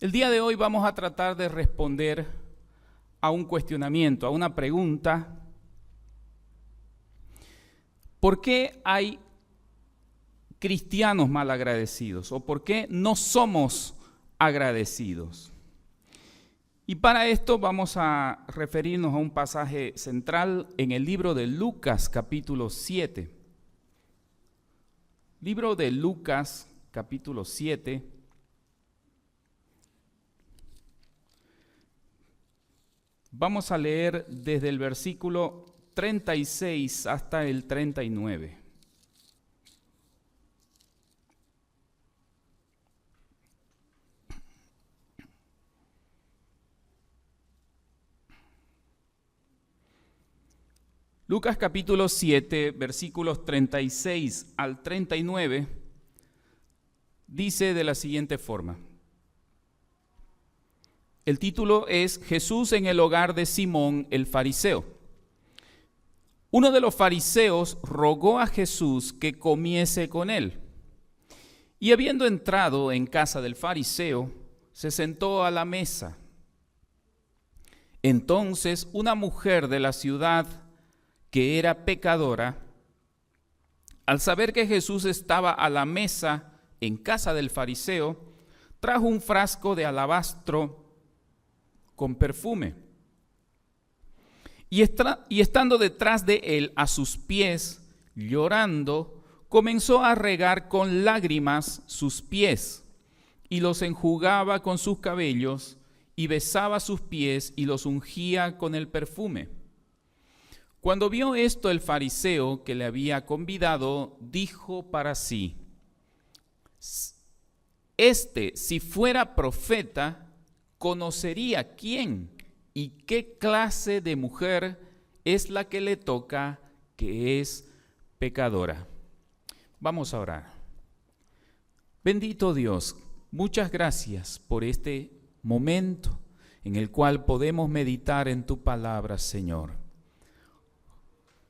El día de hoy vamos a tratar de responder a un cuestionamiento, a una pregunta. ¿Por qué hay cristianos malagradecidos? ¿O por qué no somos agradecidos? Y para esto vamos a referirnos a un pasaje central en el libro de Lucas, capítulo 7. Libro de Lucas, capítulo 7. Vamos a leer desde el versículo 36 hasta el 39. Lucas capítulo 7, versículos 36 al 39, dice de la siguiente forma. El título es Jesús en el hogar de Simón el fariseo. Uno de los fariseos rogó a Jesús que comiese con él. Y habiendo entrado en casa del fariseo, se sentó a la mesa. Entonces una mujer de la ciudad, que era pecadora, al saber que Jesús estaba a la mesa en casa del fariseo, trajo un frasco de alabastro con perfume. Y estando detrás de él a sus pies, llorando, comenzó a regar con lágrimas sus pies, y los enjugaba con sus cabellos, y besaba sus pies, y los ungía con el perfume. Cuando vio esto el fariseo que le había convidado, dijo para sí: si fuera profeta, conocería quién y qué clase de mujer es la que le toca, que es pecadora. Vamos a orar. Bendito Dios, muchas gracias por este momento en el cual podemos meditar en tu palabra, Señor.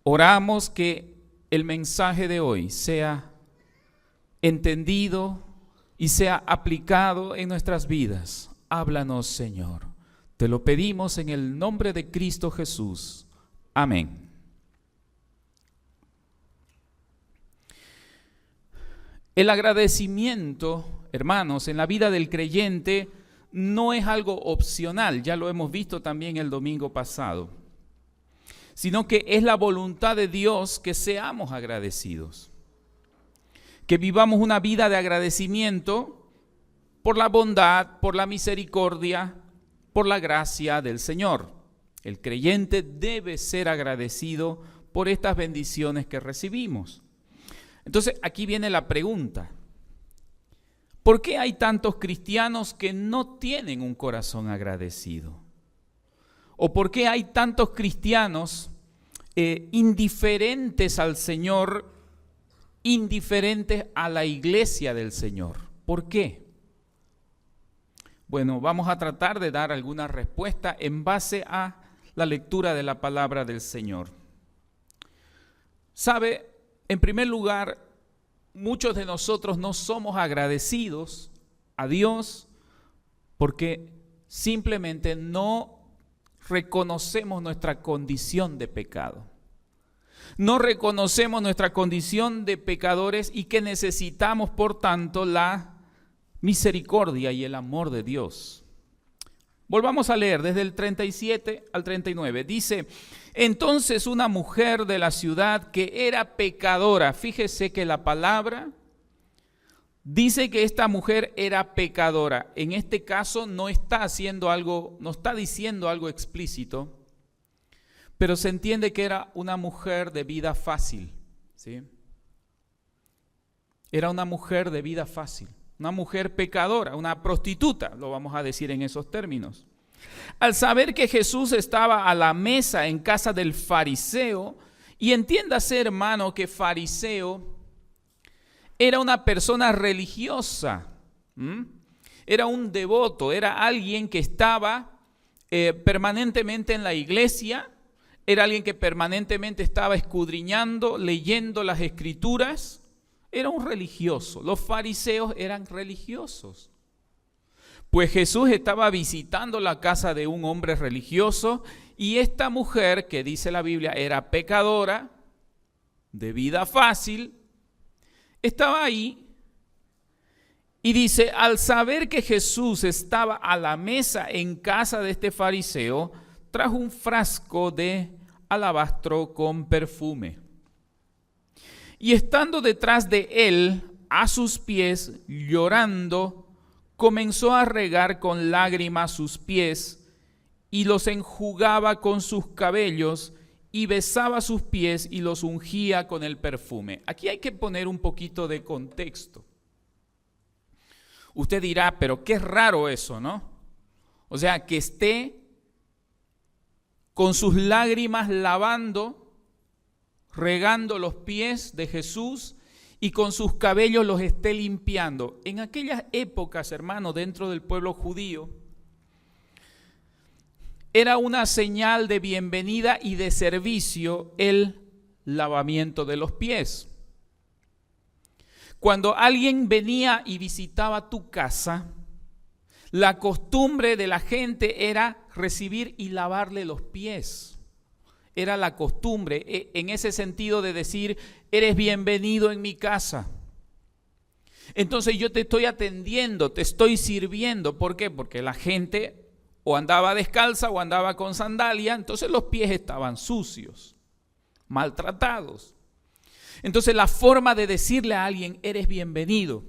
Oramos que el mensaje de hoy sea entendido y sea aplicado en nuestras vidas. Háblanos, Señor. Te lo pedimos en el nombre de Cristo Jesús. Amén. El agradecimiento, hermanos, en la vida del creyente no es algo opcional, ya lo hemos visto también el domingo pasado, sino que es la voluntad de Dios que seamos agradecidos, que vivamos una vida de agradecimiento por la bondad, por la misericordia, por la gracia del Señor. El creyente debe ser agradecido por estas bendiciones que recibimos. Entonces, aquí viene la pregunta: ¿por qué hay tantos cristianos que no tienen un corazón agradecido? ¿O por qué hay tantos cristianos indiferentes al Señor, indiferentes a la iglesia del Señor? ¿Por qué? Bueno, vamos a tratar de dar alguna respuesta en base a la lectura de la palabra del Señor. ¿Sabe? En primer lugar, muchos de nosotros no somos agradecidos a Dios porque simplemente no reconocemos nuestra condición de pecado. No reconocemos nuestra condición de pecadores y que necesitamos, por tanto, la misericordia y el amor de Dios. Volvamos a leer desde el 37 al 39. Dice: entonces una mujer de la ciudad que era pecadora, fíjese que la palabra dice que esta mujer era pecadora. En este caso no está diciendo algo explícito, pero se entiende que era una mujer de vida fácil, ¿sí? Era una mujer de vida fácil, una mujer pecadora, una prostituta, lo vamos a decir en esos términos. Al saber que Jesús estaba a la mesa en casa del fariseo, y entiéndase, hermano, que fariseo era una persona religiosa, era un devoto, era alguien que estaba permanentemente en la iglesia, era alguien que permanentemente estaba escudriñando, leyendo las escrituras, era un religioso. Los fariseos eran religiosos. Pues Jesús estaba visitando la casa de un hombre religioso y esta mujer, que dice la Biblia, era pecadora, de vida fácil, estaba ahí y dice, al saber que Jesús estaba a la mesa en casa de este fariseo, trajo un frasco de alabastro con perfume. Y estando detrás de él, a sus pies, llorando, comenzó a regar con lágrimas sus pies y los enjugaba con sus cabellos y besaba sus pies y los ungía con el perfume. Aquí hay que poner un poquito de contexto. Usted dirá, pero qué raro eso, ¿no? O sea, que esté con sus lágrimas lavando, regando los pies de Jesús y con sus cabellos los esté limpiando. En aquellas épocas, hermano, dentro del pueblo judío, era una señal de bienvenida y de servicio el lavamiento de los pies. Cuando alguien venía y visitaba tu casa, la costumbre de la gente era recibir y lavarle los pies. Era la costumbre, en ese sentido de decir, eres bienvenido en mi casa. Entonces yo te estoy atendiendo, te estoy sirviendo. ¿Por qué? Porque la gente o andaba descalza o andaba con sandalia, entonces los pies estaban sucios, maltratados. Entonces la forma de decirle a alguien, eres bienvenido,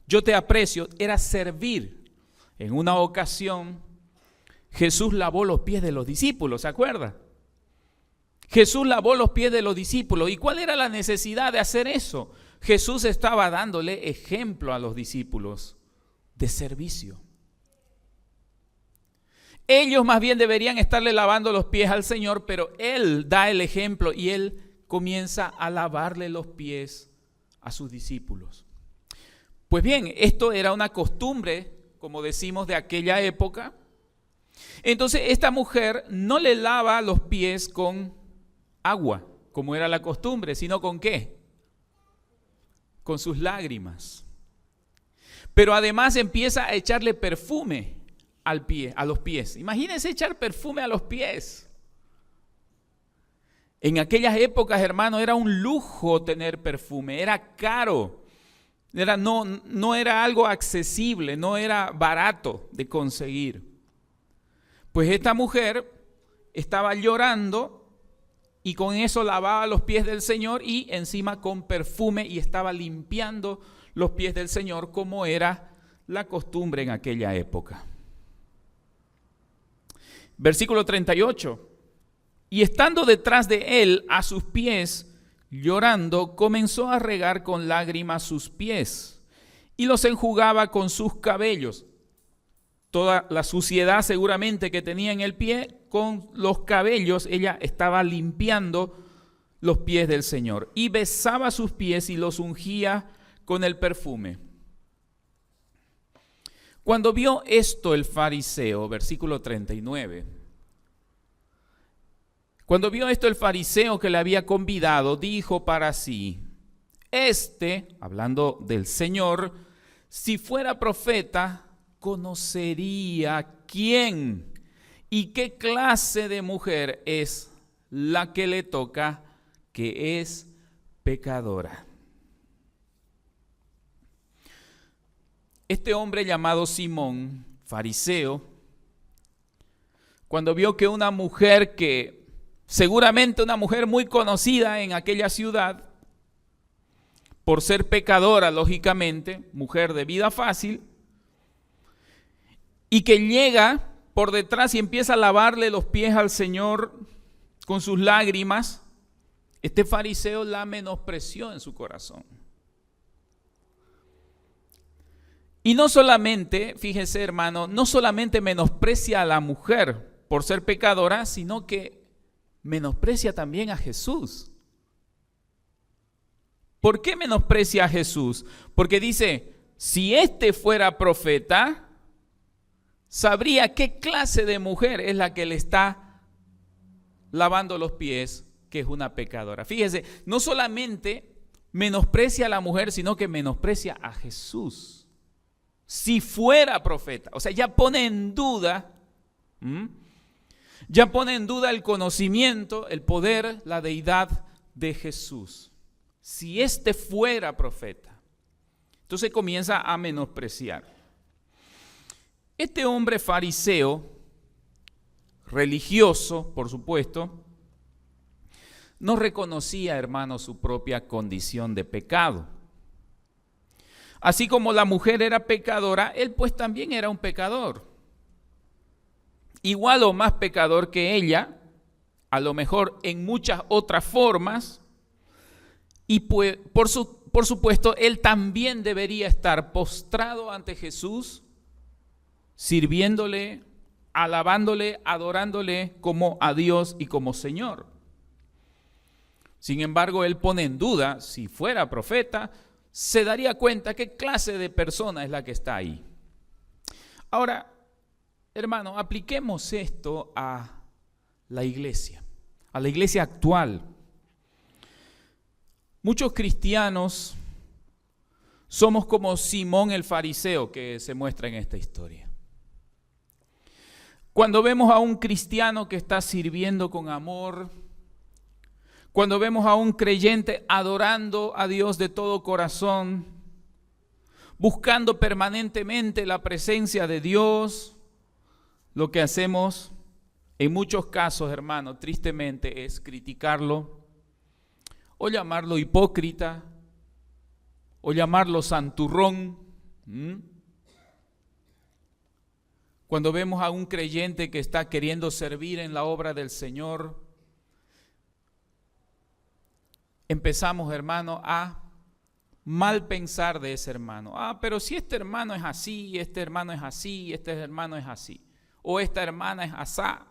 yo te aprecio, era servir. En una ocasión, Jesús lavó los pies de los discípulos, ¿se acuerda? Jesús lavó los pies de los discípulos. ¿Y cuál era la necesidad de hacer eso? Jesús estaba dándole ejemplo a los discípulos de servicio. Ellos más bien deberían estarle lavando los pies al Señor, pero Él da el ejemplo y Él comienza a lavarle los pies a sus discípulos. Pues bien, esto era una costumbre, como decimos, de aquella época. Entonces esta mujer no le lava los pies con agua, como era la costumbre, sino ¿con qué? Con sus lágrimas. Pero además empieza a echarle perfume al pie, a los pies. Imagínense echar perfume a los pies. En aquellas épocas, hermano, era un lujo tener perfume, era caro, no era algo accesible, no era barato de conseguir. Pues esta mujer estaba llorando y con eso lavaba los pies del Señor y encima con perfume y estaba limpiando los pies del Señor como era la costumbre en aquella época. Versículo 38. Y estando detrás de él a sus pies, llorando, comenzó a regar con lágrimas sus pies y los enjugaba con sus cabellos. Toda la suciedad seguramente que tenía en el pie, con los cabellos ella estaba limpiando los pies del Señor. Y besaba sus pies y los ungía con el perfume. Cuando vio esto el fariseo, versículo 39, cuando vio esto el fariseo que le había convidado, dijo para sí, hablando del Señor, si fuera profeta, conocería quién y qué clase de mujer es la que le toca, que es pecadora. Este hombre llamado Simón, fariseo, cuando vio que una mujer seguramente una mujer muy conocida en aquella ciudad, por ser pecadora, lógicamente, mujer de vida fácil, y que llega por detrás y empieza a lavarle los pies al Señor con sus lágrimas, este fariseo la menospreció en su corazón. Y no solamente, fíjese hermano, no solamente menosprecia a la mujer por ser pecadora, sino que menosprecia también a Jesús. ¿Por qué menosprecia a Jesús? Porque dice, si este fuera profeta, sabría qué clase de mujer es la que le está lavando los pies, que es una pecadora. Fíjese, no solamente menosprecia a la mujer, sino que menosprecia a Jesús. si fuera profeta. O sea, ya pone en duda, ya pone en duda el conocimiento, el poder, la deidad de Jesús. Si éste fuera profeta. Entonces comienza a menospreciar. Este hombre fariseo, religioso, por supuesto, no reconocía, hermano, su propia condición de pecado. Así como la mujer era pecadora, él pues también era un pecador. Igual o más pecador que ella, a lo mejor en muchas otras formas, y pues, por supuesto, él también debería estar postrado ante Jesús, sirviéndole, alabándole, adorándole como a Dios y como Señor. Sin embargo, él pone en duda, si fuera profeta, se daría cuenta qué clase de persona es la que está ahí. Ahora, hermano, apliquemos esto a la iglesia actual. Muchos cristianos somos como Simón el fariseo que se muestra en esta historia. Cuando vemos a un cristiano que está sirviendo con amor, cuando vemos a un creyente adorando a Dios de todo corazón, buscando permanentemente la presencia de Dios, lo que hacemos en muchos casos, hermano, tristemente es criticarlo o llamarlo hipócrita o llamarlo santurrón. Cuando vemos a un creyente que está queriendo servir en la obra del Señor, empezamos, hermano, a mal pensar de ese hermano. Pero si este hermano es así, este hermano es así, este hermano es así, o esta hermana es asá.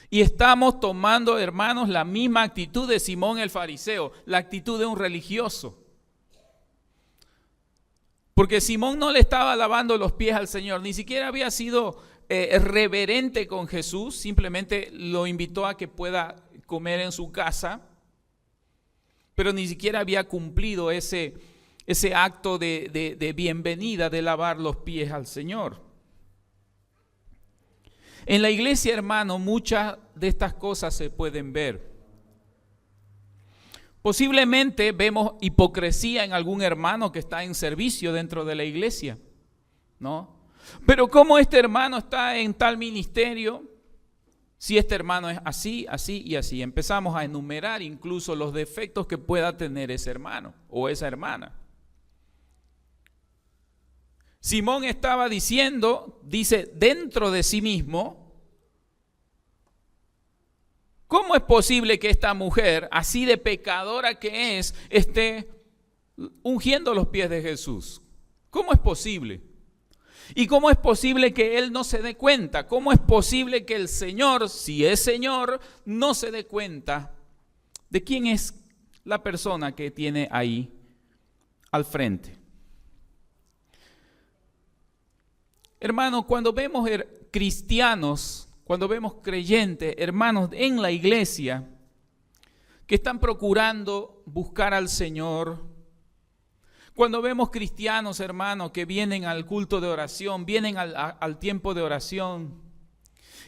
Y estamos tomando, hermanos, la misma actitud de Simón el fariseo, la actitud de un religioso. Porque Simón no le estaba lavando los pies al Señor, ni siquiera había sido reverente con Jesús, simplemente lo invitó a que pueda comer en su casa, pero ni siquiera había cumplido ese acto de bienvenida, de lavar los pies al Señor. En la iglesia, hermano, muchas de estas cosas se pueden ver. Posiblemente vemos hipocresía en algún hermano que está en servicio dentro de la iglesia, ¿no? Pero ¿cómo este hermano está en tal ministerio? Si este hermano es así, así y así. Empezamos a enumerar incluso los defectos que pueda tener ese hermano o esa hermana. Simón estaba dice dentro de sí mismo, ¿cómo es posible que esta mujer, así de pecadora que es, esté ungiendo los pies de Jesús? ¿Cómo es posible? ¿Y cómo es posible que él no se dé cuenta? ¿Cómo es posible que el Señor, si es Señor, no se dé cuenta de quién es la persona que tiene ahí al frente? Hermano, cuando vemos cristianos, cuando vemos creyentes, hermanos en la iglesia, que están procurando buscar al Señor, cuando vemos cristianos, hermanos, que vienen al culto de oración, vienen al tiempo de oración,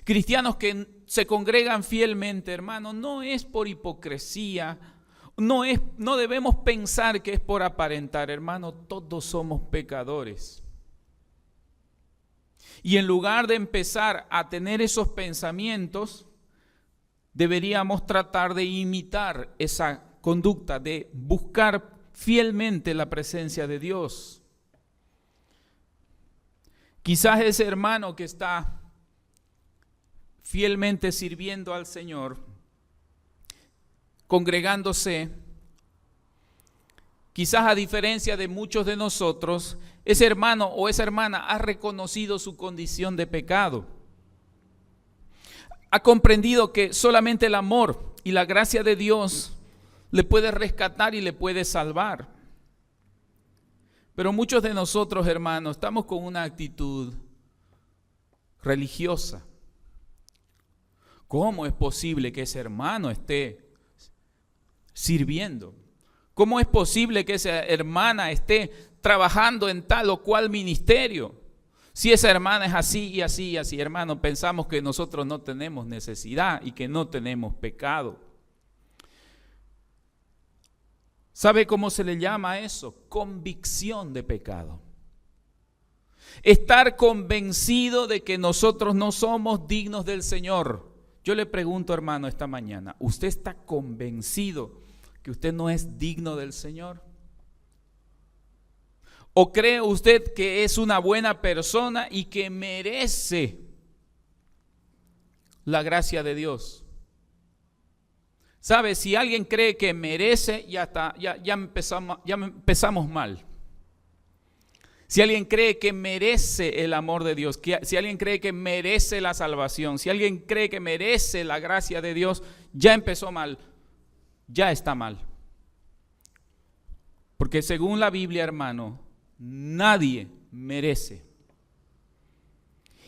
cristianos que se congregan fielmente, hermanos, no es por hipocresía, no debemos pensar que es por aparentar, hermano, todos somos pecadores. Y en lugar de empezar a tener esos pensamientos, deberíamos tratar de imitar esa conducta, de buscar fielmente la presencia de Dios. Quizás ese hermano que está fielmente sirviendo al Señor, congregándose, quizás a diferencia de muchos de nosotros, ese hermano o esa hermana ha reconocido su condición de pecado. Ha comprendido que solamente el amor y la gracia de Dios le puede rescatar y le puede salvar. Pero muchos de nosotros, hermanos, estamos con una actitud religiosa. ¿Cómo es posible que ese hermano esté sirviendo? ¿Cómo es posible que esa hermana esté trabajando en tal o cual ministerio? Si esa hermana es así y así y así, hermano, pensamos que nosotros no tenemos necesidad y que no tenemos pecado. ¿Sabe cómo se le llama a eso? Convicción de pecado. Estar convencido de que nosotros no somos dignos del Señor. Yo le pregunto, hermano, esta mañana, ¿usted está convencido que usted no es digno del Señor? ¿O cree usted que es una buena persona y que merece la gracia de Dios? ¿Sabe? Si alguien cree que merece, ya empezamos mal. Si alguien cree que merece el amor de Dios, si alguien cree que merece la salvación, si alguien cree que merece la gracia de Dios, ya empezó mal, ya está mal. Porque según la Biblia, hermano, nadie merece.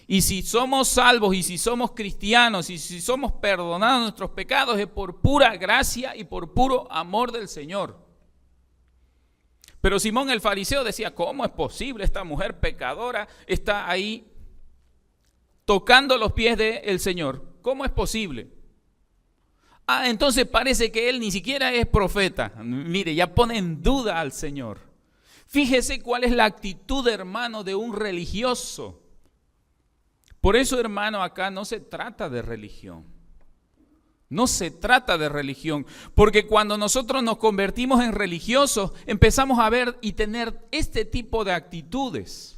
Y si somos salvos y si somos cristianos y si somos perdonados nuestros pecados es por pura gracia y por puro amor del Señor. Pero Simón el fariseo decía, ¿cómo es posible? Esta mujer pecadora está ahí tocando los pies del Señor. ¿Cómo es posible? Entonces parece que él ni siquiera es profeta. Mire, ya pone en duda al Señor. Fíjese cuál es la actitud, hermano, de un religioso. Por eso, hermano, acá no se trata de religión. No se trata de religión, porque cuando nosotros nos convertimos en religiosos, empezamos a ver y tener este tipo de actitudes.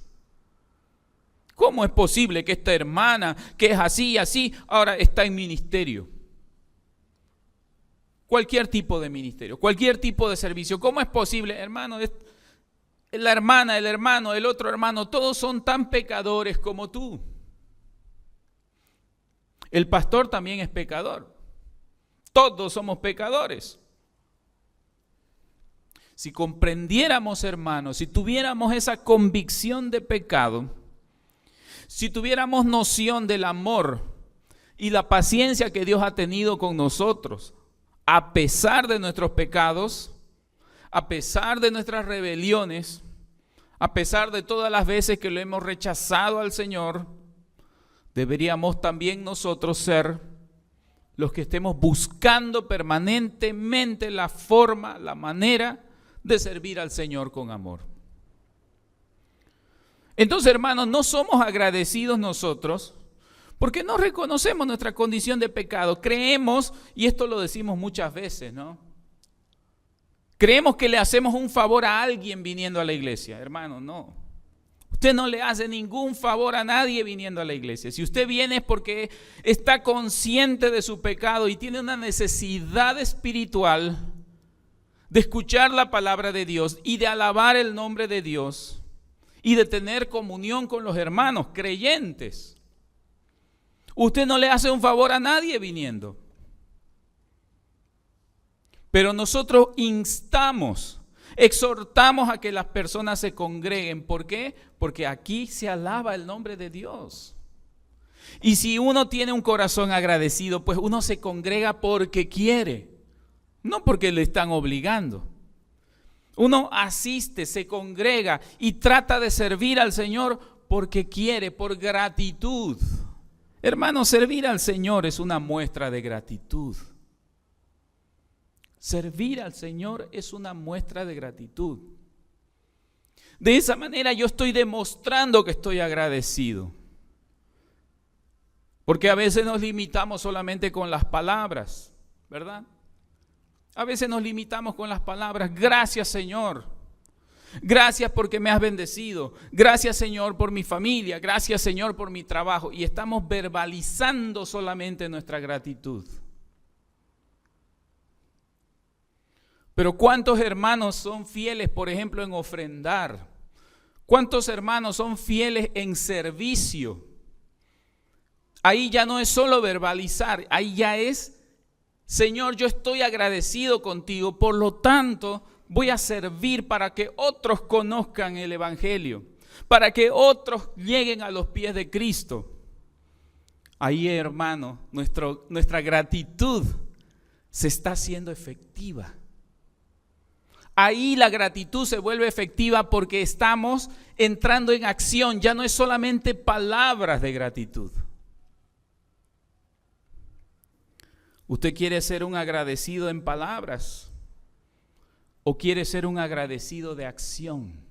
¿Cómo es posible que esta hermana, que es así y así, ahora está en ministerio? Cualquier tipo de ministerio, cualquier tipo de servicio. ¿Cómo es posible, hermano? La hermana, el hermano, el otro hermano, todos son tan pecadores como tú. El pastor también es pecador. Todos somos pecadores. Si comprendiéramos, hermanos, si tuviéramos esa convicción de pecado, si tuviéramos noción del amor y la paciencia que Dios ha tenido con nosotros, a pesar de nuestros pecados, a pesar de nuestras rebeliones, a pesar de todas las veces que lo hemos rechazado al Señor, deberíamos también nosotros ser los que estemos buscando permanentemente la forma, la manera de servir al Señor con amor. Entonces, hermanos, no somos agradecidos nosotros porque no reconocemos nuestra condición de pecado. Creemos, y esto lo decimos muchas veces, ¿no? Creemos que le hacemos un favor a alguien viniendo a la iglesia. Hermano, no. Usted no le hace ningún favor a nadie viniendo a la iglesia. Si usted viene es porque está consciente de su pecado y tiene una necesidad espiritual de escuchar la palabra de Dios y de alabar el nombre de Dios y de tener comunión con los hermanos creyentes. Usted no le hace un favor a nadie viniendo. Pero nosotros instamos, exhortamos a que las personas se congreguen. ¿Por qué? Porque aquí se alaba el nombre de Dios. Y si uno tiene un corazón agradecido, pues uno se congrega porque quiere, no porque le están obligando. Uno asiste, se congrega y trata de servir al Señor porque quiere, por gratitud. Hermano, servir al Señor es una muestra de gratitud. Servir al Señor es una muestra de gratitud. De esa manera yo estoy demostrando que estoy agradecido. Porque a veces nos limitamos solamente con las palabras, ¿verdad? A veces nos limitamos con las palabras. Gracias, Señor. Gracias porque me has bendecido. Gracias, Señor, por mi familia. Gracias, Señor, por mi trabajo. Y estamos verbalizando solamente nuestra gratitud. Pero ¿cuántos hermanos son fieles, por ejemplo, en ofrendar? ¿Cuántos hermanos son fieles en servicio? Ahí ya no es solo verbalizar, ahí ya es, Señor, yo estoy agradecido contigo, por lo tanto voy a servir para que otros conozcan el Evangelio, para que otros lleguen a los pies de Cristo. Ahí, hermano, nuestra gratitud se está haciendo efectiva. Ahí la gratitud se vuelve efectiva porque estamos entrando en acción. Ya no es solamente palabras de gratitud. ¿Usted quiere ser un agradecido en palabras o quiere ser un agradecido de acción?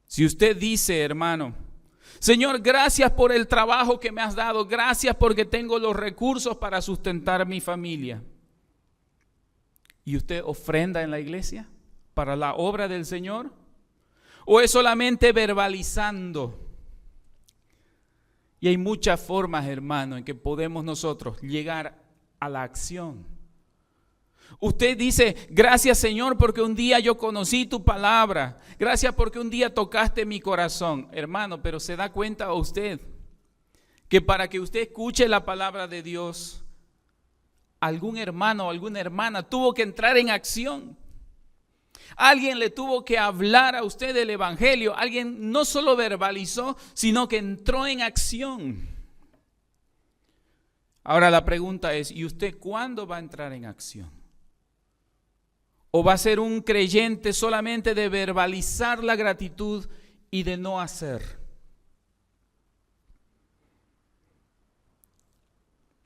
Si usted dice, hermano, Señor, gracias por el trabajo que me has dado, gracias porque tengo los recursos para sustentar mi familia. ¿Y usted ofrenda en la iglesia para la obra del Señor? ¿O es solamente verbalizando? Y hay muchas formas, hermano, en que podemos nosotros llegar a la acción. Usted dice, gracias Señor porque un día yo conocí tu palabra. Gracias porque un día tocaste mi corazón. Hermano, pero ¿se da cuenta usted que para que usted escuche la palabra de Dios, algún hermano o alguna hermana tuvo que entrar en acción? Alguien le tuvo que hablar a usted del evangelio. Alguien no solo verbalizó, sino que entró en acción. Ahora la pregunta es, ¿y usted cuándo va a entrar en acción? ¿O va a ser un creyente solamente de verbalizar la gratitud y de no hacer?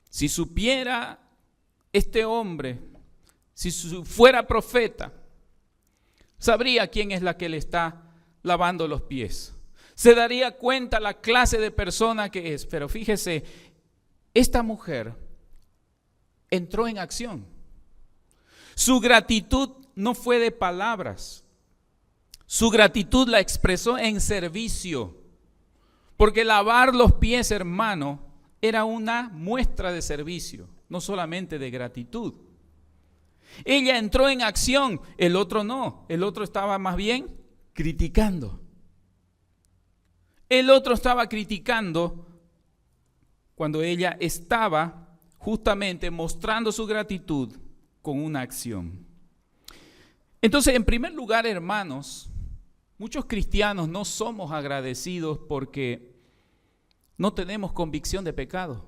Si supiera este hombre, si fuera profeta, sabría quién es la que le está lavando los pies. Se daría cuenta la clase de persona que es. Pero fíjese, esta mujer entró en acción. Su gratitud no fue de palabras. Su gratitud la expresó en servicio. Porque lavar los pies, hermano, era una muestra de servicio, no solamente de gratitud. Ella entró en acción, el otro no. El otro estaba más bien criticando. El otro estaba criticando cuando ella estaba justamente mostrando su gratitud con una acción. Entonces, en primer lugar, hermanos, muchos cristianos no somos agradecidos porque no tenemos convicción de pecado.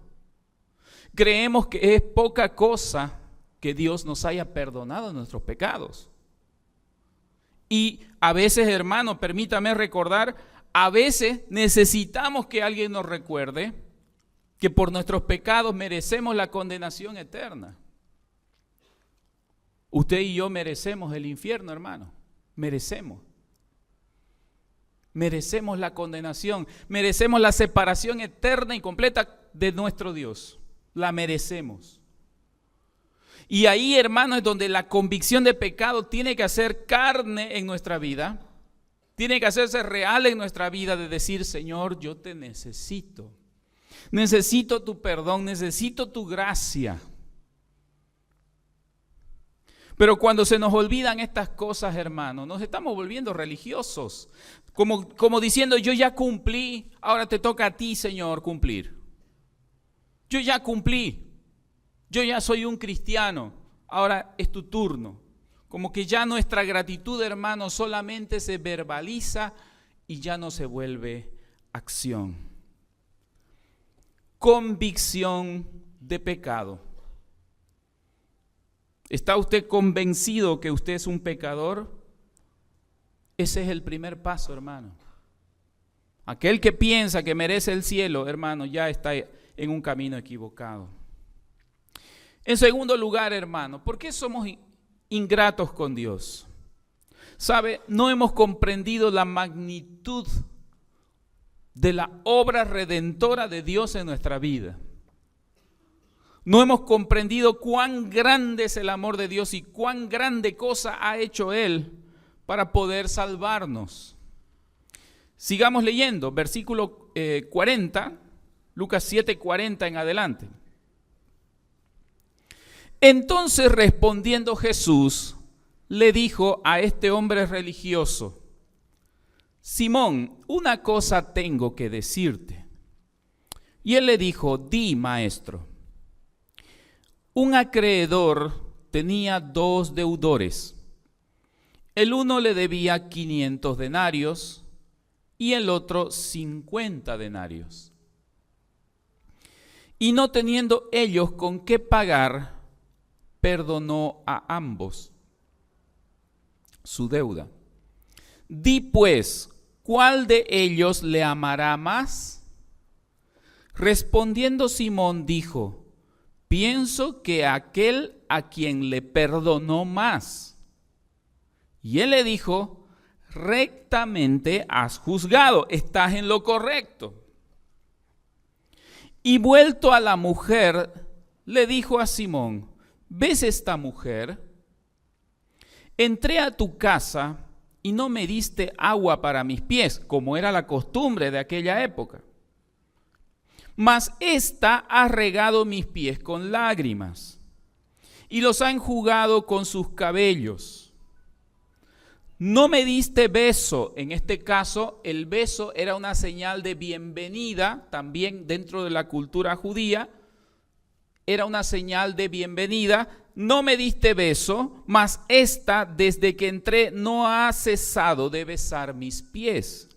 Creemos que es poca cosa que Dios nos haya perdonado nuestros pecados. Y a veces, hermano, permítame recordar, a veces necesitamos que alguien nos recuerde que por nuestros pecados merecemos la condenación eterna. Usted y yo merecemos el infierno, hermano. Merecemos. Merecemos la condenación. Merecemos la separación eterna y completa de nuestro Dios. La merecemos. Y ahí, hermano, es donde la convicción de pecado tiene que hacer carne en nuestra vida. Tiene que hacerse real en nuestra vida de decir, Señor, yo te necesito. Necesito tu perdón, necesito tu gracia. Pero cuando se nos olvidan estas cosas, hermano, nos estamos volviendo religiosos. Como diciendo, yo ya cumplí, ahora te toca a ti, Señor, cumplir. Yo ya cumplí. Yo ya soy un cristiano, ahora es tu turno. Como que ya nuestra gratitud, hermano, solamente se verbaliza y ya no se vuelve acción. Convicción de pecado. ¿Está usted convencido que usted es un pecador? Ese es el primer paso, hermano. Aquel que piensa que merece el cielo, hermano, ya está en un camino equivocado. En segundo lugar, hermano, ¿por qué somos ingratos con Dios? ¿Sabe? No hemos comprendido la magnitud de la obra redentora de Dios en nuestra vida. No hemos comprendido cuán grande es el amor de Dios y cuán grande cosa ha hecho Él para poder salvarnos. Sigamos leyendo, versículo 40, Lucas 7:40 en adelante. Entonces respondiendo Jesús, le dijo a este hombre religioso, Simón, una cosa tengo que decirte. Y él le dijo, di, maestro. Un acreedor tenía 2 deudores. El uno le debía 500 denarios y el otro 50 denarios. Y no teniendo ellos con qué pagar, perdonó a ambos su deuda. Di pues, ¿cuál de ellos le amará más? Respondiendo Simón dijo, pienso que aquel a quien le perdonó más. Y él le dijo, rectamente has juzgado, estás en lo correcto. Y vuelto a la mujer, le dijo a Simón, ¿ves esta mujer? Entré a tu casa y no me diste agua para mis pies, como era la costumbre de aquella época. Mas ésta ha regado mis pies con lágrimas y los ha enjugado con sus cabellos. No me diste beso. En este caso, el beso era una señal de bienvenida, también dentro de la cultura judía, era una señal de bienvenida. No me diste beso, mas ésta, desde que entré, no ha cesado de besar mis pies.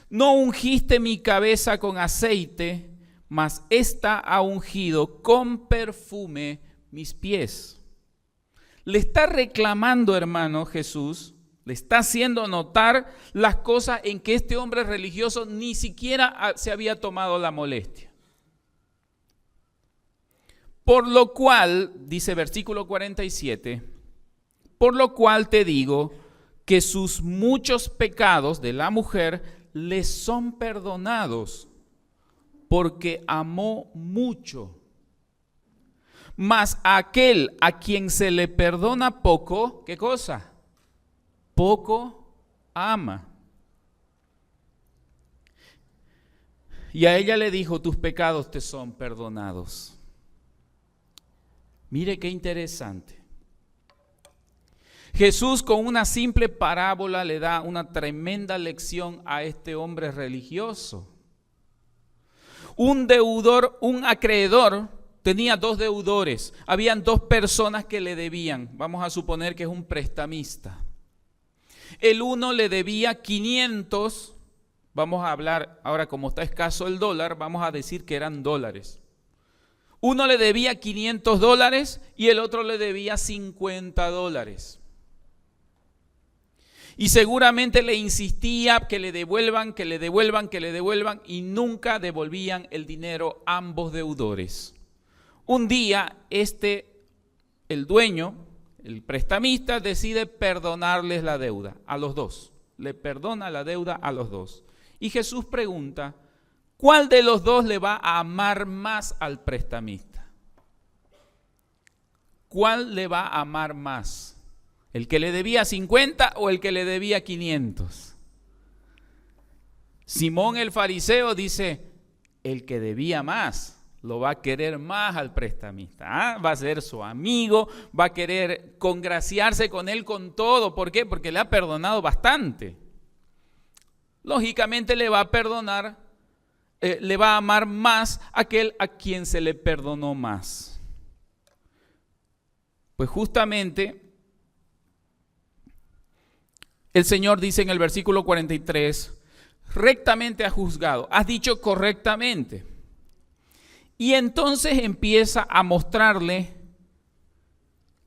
No ungiste mi cabeza con aceite, mas ésta ha ungido con perfume mis pies. Le está reclamando, hermano, Jesús, le está haciendo notar las cosas en que este hombre religioso ni siquiera se había tomado la molestia. Por lo cual, dice versículo 47, por lo cual te digo que sus muchos pecados de la mujer le son perdonados, porque amó mucho. Mas aquel a quien se le perdona poco, ¿qué cosa? Poco ama. Y a ella le dijo, tus pecados te son perdonados. Mire qué interesante. Jesús con una simple parábola le da una tremenda lección a este hombre religioso. Un deudor, un acreedor, tenía dos deudores. Habían dos personas que le debían. Vamos a suponer que es un prestamista. El uno le debía 500, vamos a hablar ahora como está escaso el dólar, vamos a decir que eran dólares. Uno le debía $500 y el otro le debía $50. Y seguramente le insistía que le devuelvan y nunca devolvían el dinero ambos deudores. Un día el dueño, el prestamista, decide perdonarles la deuda a los dos. Le perdona la deuda a los dos. Y Jesús pregunta, ¿cuál de los dos le va a amar más al prestamista? ¿Cuál le va a amar más? ¿El que le debía 50 o el que le debía 500? Simón el fariseo dice, el que debía más lo va a querer más al prestamista. Va a ser su amigo, va a querer congraciarse con él con todo. ¿Por qué? Porque le ha perdonado bastante. Lógicamente le va a perdonar, le va a amar más aquel a quien se le perdonó más. Pues justamente el Señor dice en el versículo 43, rectamente has juzgado, has dicho correctamente. Y entonces empieza a mostrarle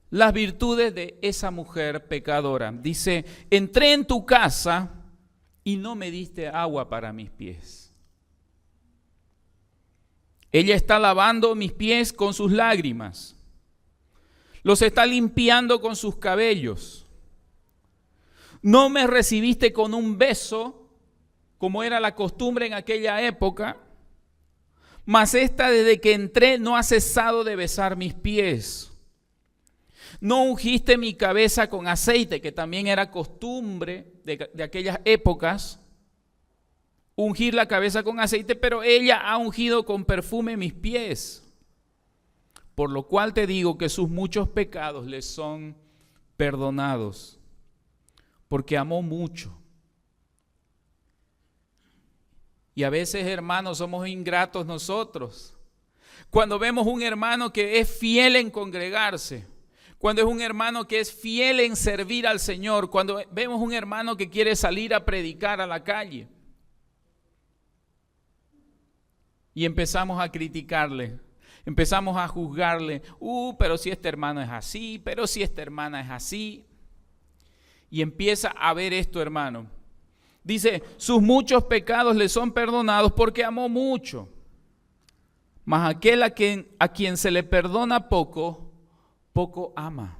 las virtudes de esa mujer pecadora. Dice, entré en tu casa y no me diste agua para mis pies. Ella está lavando mis pies con sus lágrimas. Los está limpiando con sus cabellos. No me recibiste con un beso, como era la costumbre en aquella época, mas esta desde que entré no ha cesado de besar mis pies. No ungiste mi cabeza con aceite, que también era costumbre de aquellas épocas, ungir la cabeza con aceite, pero ella ha ungido con perfume mis pies. Por lo cual te digo que sus muchos pecados le son perdonados, porque amó mucho. Y a veces, hermanos, somos ingratos nosotros. Cuando vemos un hermano que es fiel en congregarse, cuando es un hermano que es fiel en servir al Señor, cuando vemos un hermano que quiere salir a predicar a la calle y empezamos a criticarle. Empezamos a juzgarle, pero si este hermano es así, pero si esta hermana es así. Y empieza a ver esto, hermano. Dice, sus muchos pecados le son perdonados porque amó mucho. Mas aquel a quien se le perdona poco, poco ama.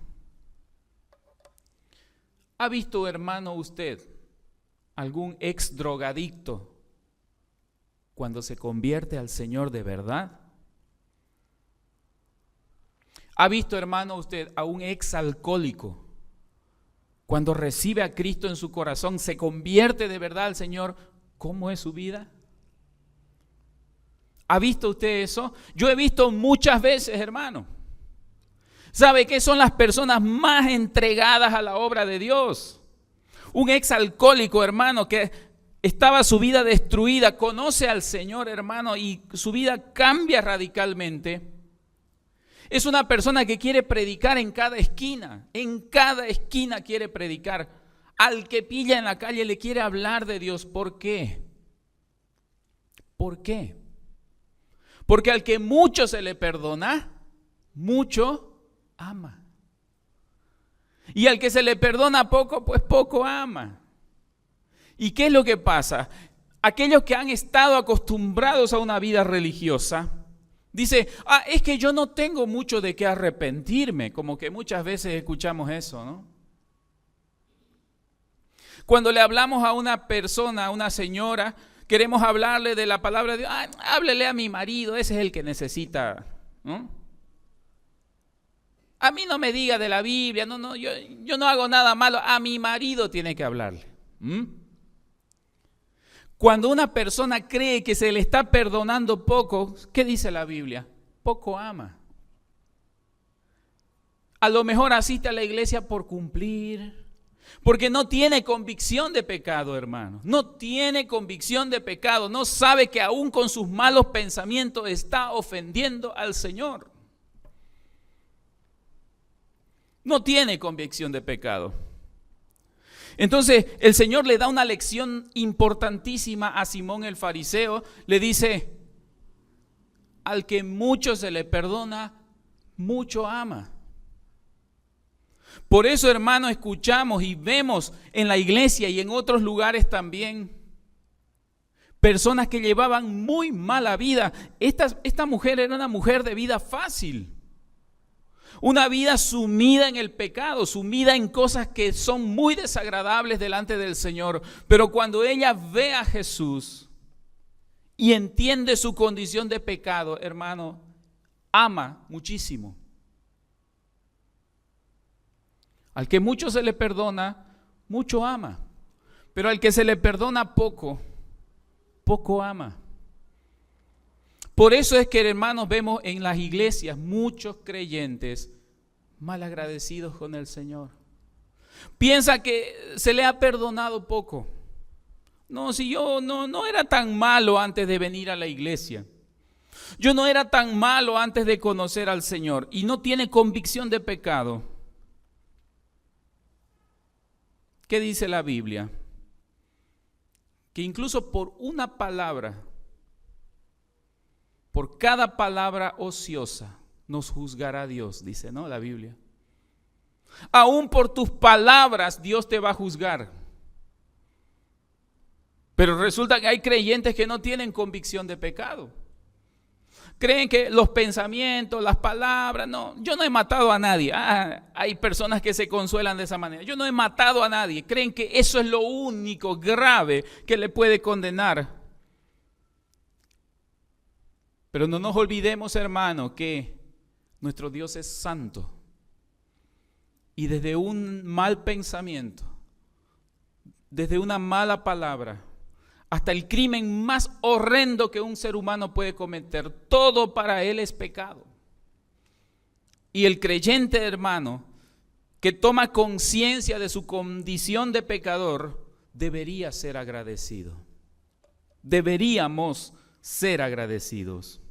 ¿Ha visto, hermano, usted algún ex drogadicto cuando se convierte al Señor de verdad? ¿Ha visto, hermano, usted a un ex alcohólico cuando recibe a Cristo en su corazón, se convierte de verdad al Señor? ¿Cómo es su vida? ¿Ha visto usted eso? Yo he visto muchas veces, hermano. ¿Sabe qué son las personas más entregadas a la obra de Dios? Un ex alcohólico, hermano, que estaba su vida destruida, conoce al Señor, hermano, y su vida cambia radicalmente. Es una persona que quiere predicar en cada esquina quiere predicar. Al que pilla en la calle le quiere hablar de Dios. ¿Por qué? ¿Por qué? Porque al que mucho se le perdona, mucho ama. Y al que se le perdona poco, pues poco ama. ¿Y qué es lo que pasa? Aquellos que han estado acostumbrados a una vida religiosa, dice, es que yo no tengo mucho de qué arrepentirme, como que muchas veces escuchamos eso, ¿no? Cuando le hablamos a una persona, a una señora, queremos hablarle de la palabra de Dios, háblele a mi marido, ese es el que necesita, ¿no? A mí no me diga de la Biblia, yo no hago nada malo, a mi marido tiene que hablarle. Cuando una persona cree que se le está perdonando poco, ¿qué dice la Biblia? Poco ama. A lo mejor asiste a la iglesia por cumplir, porque no tiene convicción de pecado, hermano. No tiene convicción de pecado, no sabe que aún con sus malos pensamientos está ofendiendo al Señor. No tiene convicción de pecado. Entonces el Señor le da una lección importantísima a Simón el fariseo. Le dice, al que mucho se le perdona, mucho ama. Por eso, hermano, escuchamos y vemos en la iglesia y en otros lugares también personas que llevaban muy mala vida. Esta mujer era una mujer de vida fácil. Una vida sumida en el pecado, sumida en cosas que son muy desagradables delante del Señor. Pero cuando ella ve a Jesús y entiende su condición de pecado, hermano, ama muchísimo. Al que mucho se le perdona, mucho ama. Pero al que se le perdona poco, poco ama. Por eso es que, hermanos, vemos en las iglesias muchos creyentes malagradecidos con el Señor. Piensa que se le ha perdonado poco. No, si yo no era tan malo antes de venir a la iglesia. Yo no era tan malo antes de conocer al Señor. Y no tiene convicción de pecado. ¿Qué dice la Biblia? Que incluso por una palabra, por cada palabra ociosa, nos juzgará Dios, dice, ¿no? La Biblia. Aún por tus palabras Dios te va a juzgar. Pero resulta que hay creyentes que no tienen convicción de pecado. Creen que los pensamientos, las palabras, no, yo no he matado a nadie. Hay personas que se consuelan de esa manera. Yo no he matado a nadie. Creen que eso es lo único grave que le puede condenar. Pero no nos olvidemos, hermano, que nuestro Dios es santo. Y desde un mal pensamiento, desde una mala palabra, hasta el crimen más horrendo que un ser humano puede cometer, todo para él es pecado. Y el creyente, hermano, que toma conciencia de su condición de pecador, debería ser agradecido. Deberíamos ser agradecidos.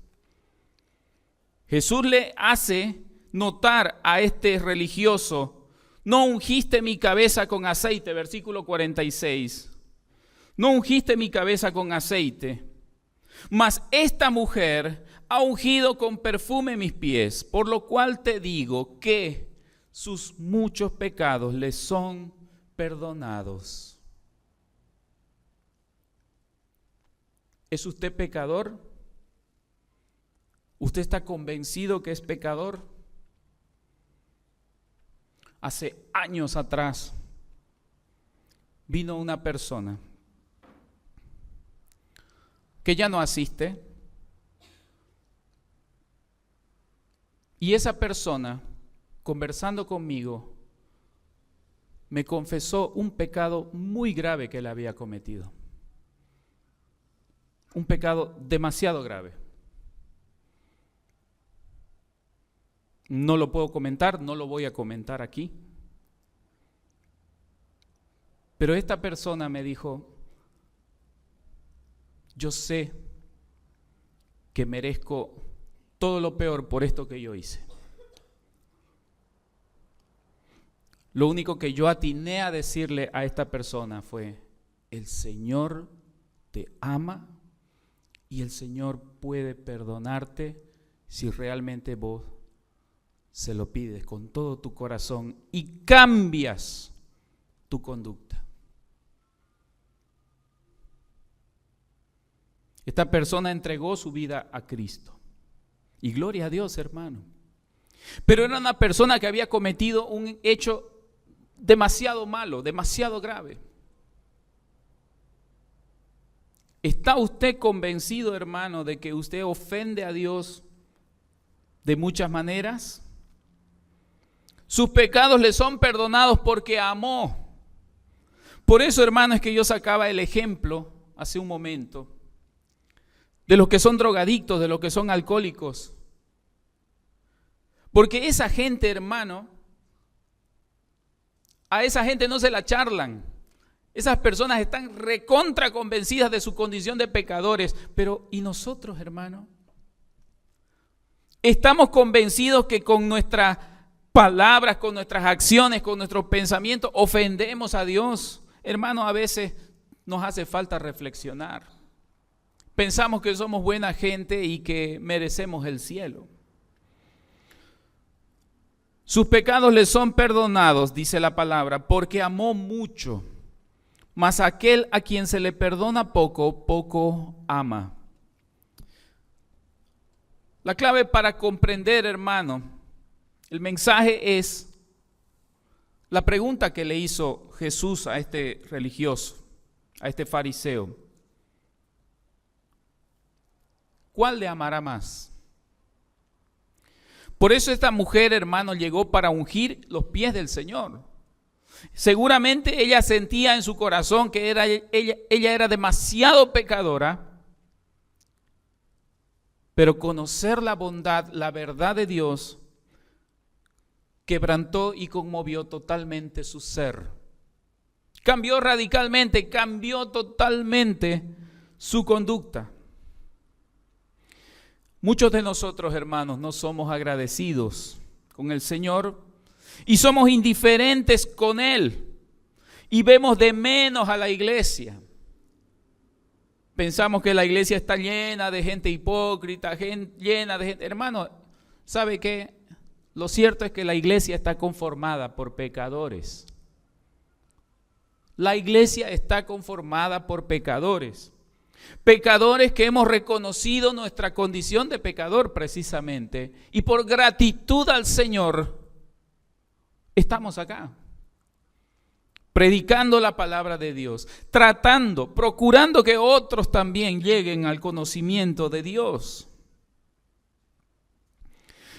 Jesús le hace notar a este religioso, no ungiste mi cabeza con aceite, versículo 46. No ungiste mi cabeza con aceite, mas esta mujer ha ungido con perfume mis pies, por lo cual te digo que sus muchos pecados le son perdonados. ¿Es usted pecador? ¿Usted está convencido que es pecador? Hace años atrás vino una persona que ya no asiste, y esa persona, conversando conmigo, me confesó un pecado muy grave que él había cometido. Un pecado demasiado grave. No lo puedo comentar, no lo voy a comentar aquí. Pero esta persona me dijo, yo sé que merezco todo lo peor por esto que yo hice. Lo único que yo atiné a decirle a esta persona fue, el Señor te ama y el Señor puede perdonarte si realmente vos se lo pides con todo tu corazón y cambias tu conducta. Esta persona entregó su vida a Cristo. Y gloria a Dios, hermano. Pero era una persona que había cometido un hecho demasiado malo, demasiado grave. ¿Está usted convencido, hermano, de que usted ofende a Dios de muchas maneras? Sus pecados le son perdonados porque amó. Por eso, hermano, es que yo sacaba el ejemplo hace un momento de los que son drogadictos, de los que son alcohólicos. Porque esa gente, hermano, a esa gente no se la charlan. Esas personas están recontra convencidas de su condición de pecadores. Pero, ¿y nosotros, hermano? Estamos convencidos que con nuestras palabras, con nuestras acciones, con nuestros pensamientos, ofendemos a Dios. Hermano, a veces nos hace falta reflexionar. Pensamos que somos buena gente y que merecemos el cielo. Sus pecados le son perdonados, dice la palabra, porque amó mucho. Mas aquel a quien se le perdona poco, poco ama. La clave para comprender, hermano, el mensaje es la pregunta que le hizo Jesús a este religioso, a este fariseo. ¿Cuál le amará más? Por eso esta mujer, hermano, llegó para ungir los pies del Señor. Seguramente ella sentía en su corazón que ella era demasiado pecadora, pero conocer la bondad, la verdad de Dios, quebrantó y conmovió totalmente su ser. Cambió radicalmente, cambió totalmente su conducta. Muchos de nosotros, hermanos, no somos agradecidos con el Señor y somos indiferentes con Él y vemos de menos a la iglesia. Pensamos que la iglesia está llena de gente hipócrita, llena de gente. Hermano, ¿sabe qué? Lo cierto es que la iglesia está conformada por pecadores. La iglesia está conformada por pecadores. Pecadores que hemos reconocido nuestra condición de pecador precisamente. Y por gratitud al Señor, estamos acá. Predicando la palabra de Dios. Tratando, procurando que otros también lleguen al conocimiento de Dios.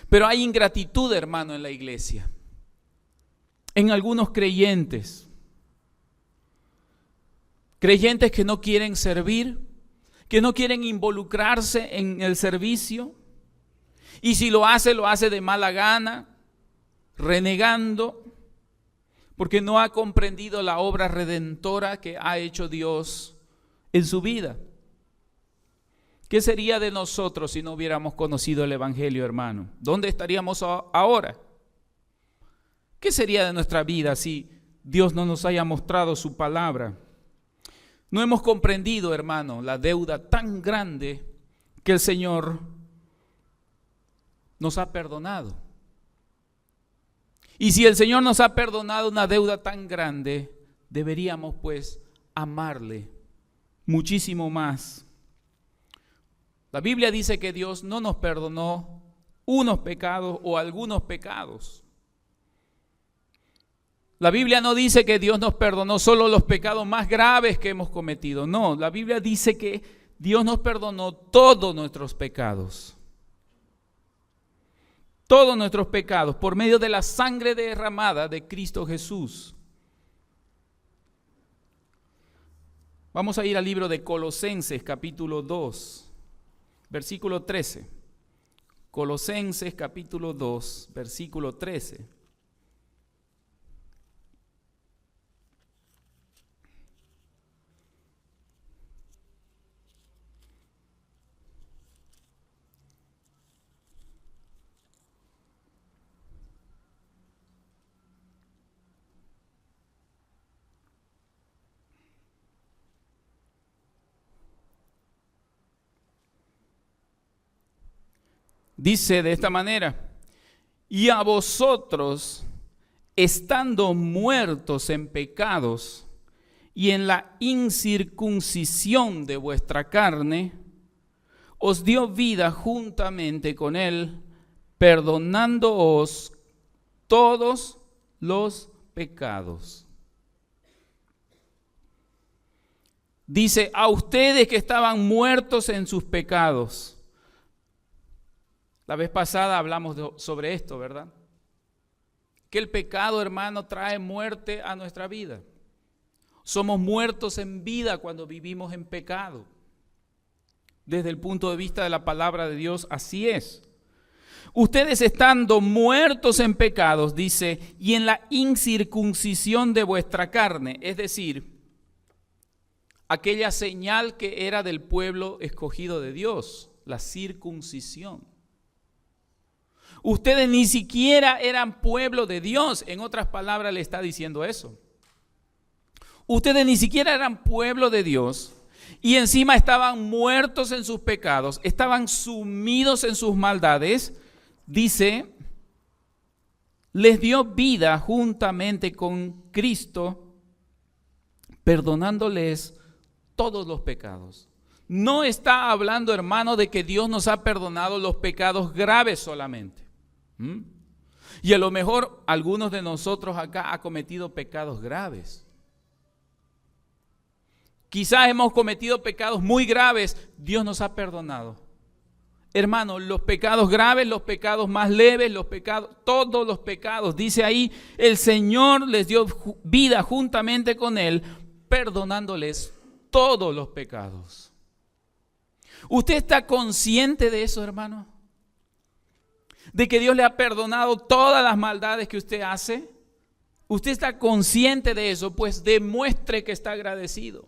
Pero hay ingratitud, hermano, en la iglesia. En algunos creyentes. Creyentes que no quieren servir, que no quieren involucrarse en el servicio. Y si lo hace de mala gana, renegando, porque no ha comprendido la obra redentora que ha hecho Dios en su vida. ¿Qué sería de nosotros si no hubiéramos conocido el Evangelio, hermano? ¿Dónde estaríamos ahora? ¿Qué sería de nuestra vida si Dios no nos haya mostrado su palabra? No hemos comprendido, hermano, la deuda tan grande que el Señor nos ha perdonado. Y si el Señor nos ha perdonado una deuda tan grande, deberíamos pues amarle muchísimo más. La Biblia dice que Dios no nos perdonó unos pecados o algunos pecados. La Biblia no dice que Dios nos perdonó solo los pecados más graves que hemos cometido. No, la Biblia dice que Dios nos perdonó todos nuestros pecados. Todos nuestros pecados por medio de la sangre derramada de Cristo Jesús. Vamos a ir al libro de Colosenses capítulo 2, versículo 13. Colosenses capítulo 2, versículo 13. Dice de esta manera: y a vosotros, estando muertos en pecados y en la incircuncisión de vuestra carne, os dio vida juntamente con él, perdonándoos todos los pecados. Dice, a ustedes que estaban muertos en sus pecados. La vez pasada hablamos sobre esto, ¿verdad? Que el pecado, hermano, trae muerte a nuestra vida. Somos muertos en vida cuando vivimos en pecado. Desde el punto de vista de la palabra de Dios, así es. Ustedes estando muertos en pecados, dice, y en la incircuncisión de vuestra carne, es decir, aquella señal que era del pueblo escogido de Dios, la circuncisión. Ustedes ni siquiera eran pueblo de Dios. En otras palabras le está diciendo eso. Ustedes ni siquiera eran pueblo de Dios y encima estaban muertos en sus pecados, estaban sumidos en sus maldades. Dice, les dio vida juntamente con Cristo, perdonándoles todos los pecados. No está hablando, hermano, de que Dios nos ha perdonado los pecados graves solamente. Y a lo mejor algunos de nosotros acá han cometido pecados graves. Quizás hemos cometido pecados muy graves, Dios nos ha perdonado. Hermano, los pecados graves, los pecados más leves, los pecados, todos los pecados, dice ahí, el Señor les dio vida juntamente con él, perdonándoles todos los pecados. ¿Usted está consciente de eso, hermano? ¿De que Dios le ha perdonado todas las maldades que usted hace? ¿Usted está consciente de eso? Pues demuestre que está agradecido.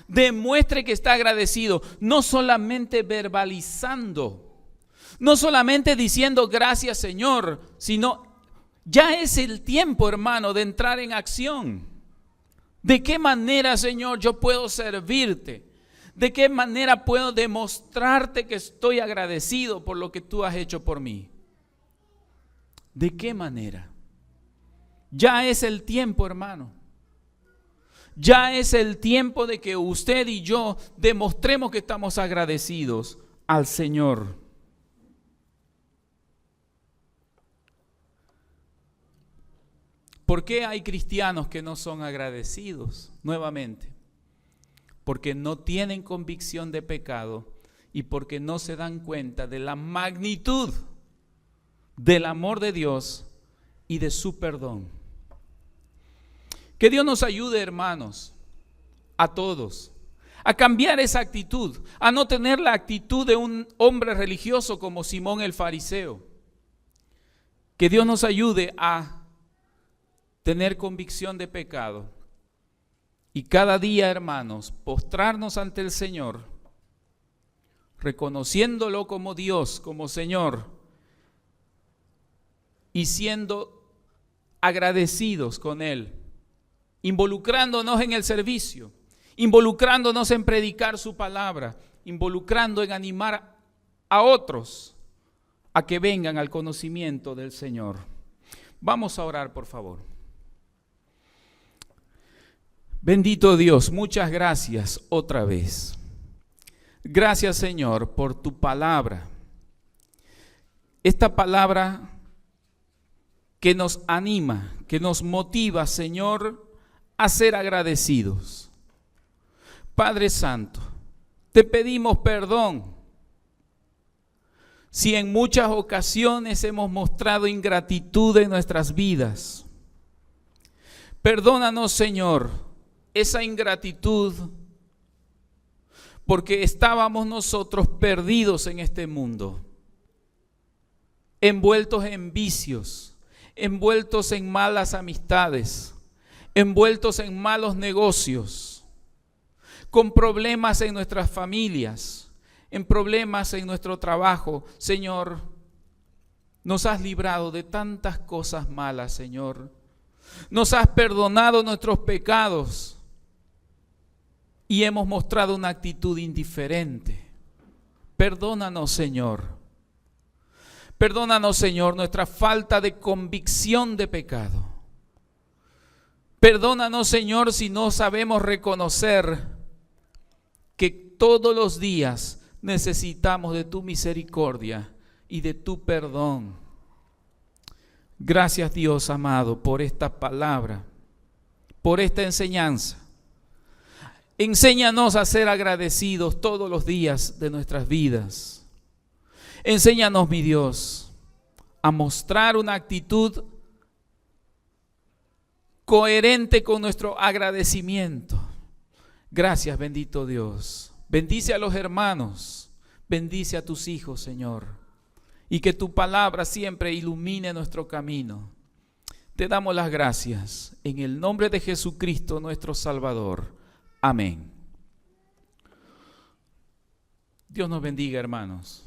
Demuestre que está agradecido, no solamente verbalizando, no solamente diciendo gracias Señor, sino ya es el tiempo, hermano, de entrar en acción. ¿De qué manera, Señor, yo puedo servirte? ¿De qué manera puedo demostrarte que estoy agradecido por lo que tú has hecho por mí? ¿De qué manera? Ya es el tiempo, hermano. Ya es el tiempo de que usted y yo demostremos que estamos agradecidos al Señor. ¿Por qué hay cristianos que no son agradecidos? Nuevamente, porque no tienen convicción de pecado y porque no se dan cuenta de la magnitud del amor de Dios y de su perdón. Que Dios nos ayude, hermanos, a todos, a cambiar esa actitud, a no tener la actitud de un hombre religioso como Simón el fariseo. Que Dios nos ayude a tener convicción de pecado y cada día, hermanos, postrarnos ante el Señor, reconociéndolo como Dios, como Señor, y siendo agradecidos con Él, involucrándonos en el servicio, involucrándonos en predicar su palabra, involucrando en animar a otros a que vengan al conocimiento del Señor. Vamos a orar, por favor. Bendito Dios, muchas gracias otra vez. Gracias, Señor, por tu palabra. Esta palabra que nos anima, que nos motiva, Señor, a ser agradecidos. Padre Santo, te pedimos perdón si en muchas ocasiones hemos mostrado ingratitud en nuestras vidas. Perdónanos, Señor, esa ingratitud, porque estábamos nosotros perdidos en este mundo, envueltos en vicios, envueltos en malas amistades, envueltos en malos negocios, con problemas en nuestras familias, en problemas en nuestro trabajo. Señor, nos has librado de tantas cosas malas, Señor. Nos has perdonado nuestros pecados y hemos mostrado una actitud indiferente. Perdónanos, Señor. Perdónanos, Señor, nuestra falta de convicción de pecado. Perdónanos, Señor, si no sabemos reconocer que todos los días necesitamos de tu misericordia y de tu perdón. Gracias, Dios amado, por esta palabra, por esta enseñanza. Enséñanos a ser agradecidos todos los días de nuestras vidas. Enséñanos, mi Dios, a mostrar una actitud coherente con nuestro agradecimiento. Gracias, bendito Dios. Bendice a los hermanos, bendice a tus hijos, Señor, y que tu palabra siempre ilumine nuestro camino. Te damos las gracias en el nombre de Jesucristo, nuestro Salvador. Amén. Dios nos bendiga, hermanos.